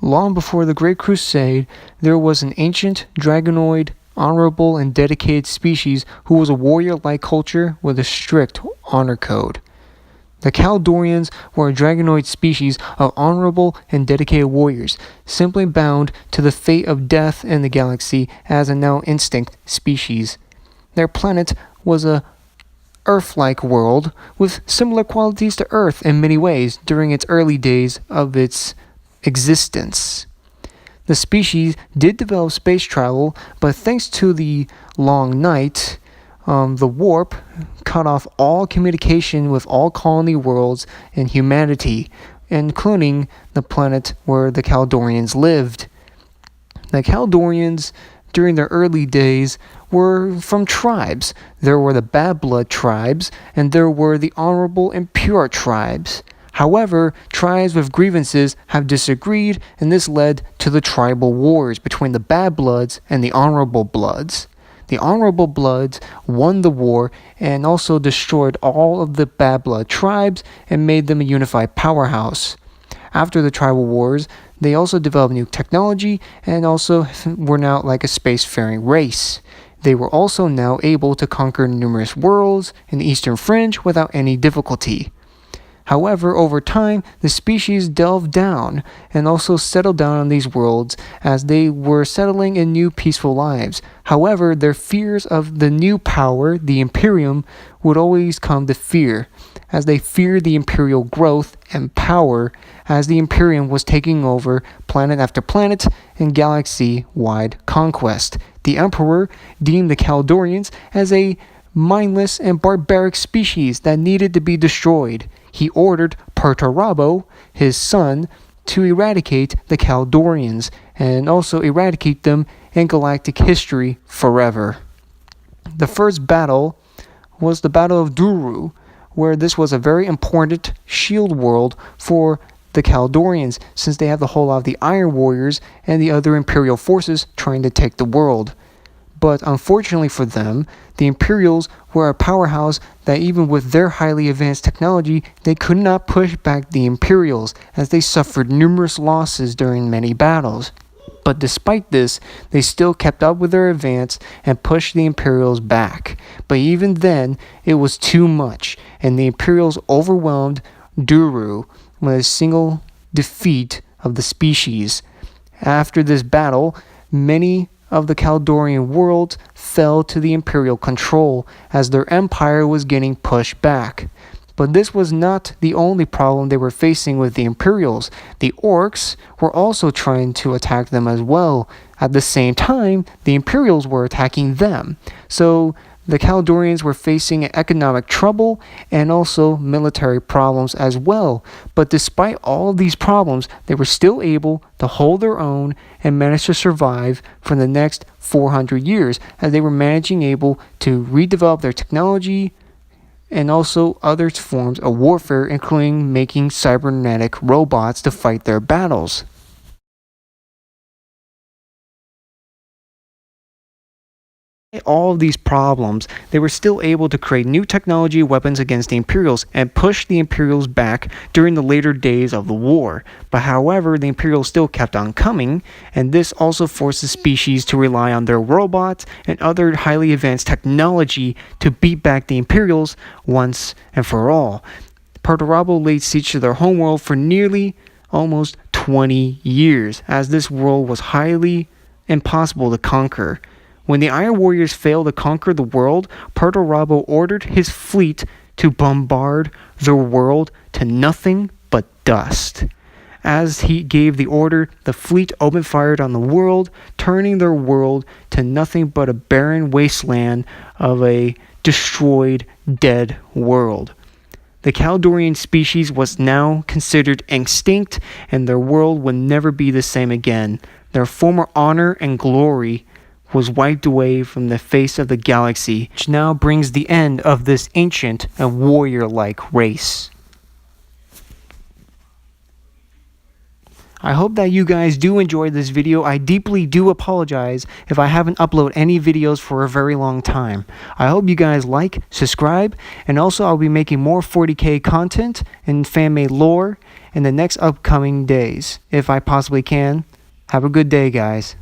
Long before the Great Crusade, there was an ancient, dragonoid, honorable, and dedicated species who was a warrior-like culture with a strict honor code. The Caldrons were a dragonoid species of honorable and dedicated warriors, simply bound to the fate of death in the galaxy as a now extinct species. Their planet was a Earth-like world with similar qualities to Earth in many ways during its early days of its existence. The species did develop space travel, but thanks to the long night, the warp cut off all communication with all colony worlds and humanity, including the planet where the Caldrons lived. The Caldrons, during their early days, were from tribes. There were the Bad Blood tribes, and there were the Honorable and Pure tribes. However, tribes with grievances have disagreed, and this led to the tribal wars between the Bad Bloods and the Honorable Bloods. The Honorable Bloods won the war and also destroyed all of the Bad Blood tribes and made them a unified powerhouse. After the tribal wars, they also developed new technology and also were now like a spacefaring race. They were also now able to conquer numerous worlds in the Eastern Fringe without any difficulty. However, over time, the species delved down and also settled down on these worlds as they were settling in new peaceful lives. However, their fears of the new power, the Imperium, would always come to fear, as they feared the Imperial growth and power as the Imperium was taking over planet after planet in galaxy-wide conquest. The Emperor deemed the Caldrons as a mindless and barbaric species that needed to be destroyed. He ordered Perturabo, his son, to eradicate the Caldrons and also eradicate them in galactic history forever. The first battle was the Battle of Duru, where this was a very important shield world for the Caldrons, since they have the whole lot of the Iron Warriors and the other Imperial forces trying to take the world. But unfortunately for them, the Imperials were a powerhouse that even with their highly advanced technology, they could not push back the Imperials, as they suffered numerous losses during many battles. But despite this, they still kept up with their advance and pushed the Imperials back. But even then, it was too much, and the Imperials overwhelmed Duru with a single defeat of the species. After this battle, many of the Caldronian worlds fell to the Imperial control as their empire was getting pushed back. But this was not the only problem they were facing with the Imperials. The Orcs were also trying to attack them as well. At the same time, the Imperials were attacking them. So the Caldrons were facing economic trouble and also military problems as well. But despite all of these problems, they were still able to hold their own and manage to survive for the next 400 years, as they were able to redevelop their technology and also other forms of warfare, including making cybernetic robots to fight their battles. All of these problems, they were still able to create new technology weapons against the Imperials and push the Imperials back during the later days of the war. But however, the Imperials still kept on coming, and this also forced the species to rely on their robots and other highly advanced technology to beat back the Imperials once and for all. Perturabo laid siege to their homeworld for nearly almost 20 years, as this world was highly impossible to conquer. When the Iron Warriors failed to conquer the world, Perturabo ordered his fleet to bombard the world to nothing but dust. As he gave the order, the fleet opened fire on the world, turning their world to nothing but a barren wasteland of a destroyed, dead world. The Caldronian species was now considered extinct, and their world would never be the same again. Their former honor and glory was wiped away from the face of the galaxy, which now brings the end of this ancient and warrior-like race. I hope that you guys do enjoy this video. I deeply do apologize if I haven't uploaded any videos for a very long time. I hope you guys like, subscribe, and also I'll be making more 40K content and fan-made lore in the next upcoming days, if I possibly can. Have a good day, guys.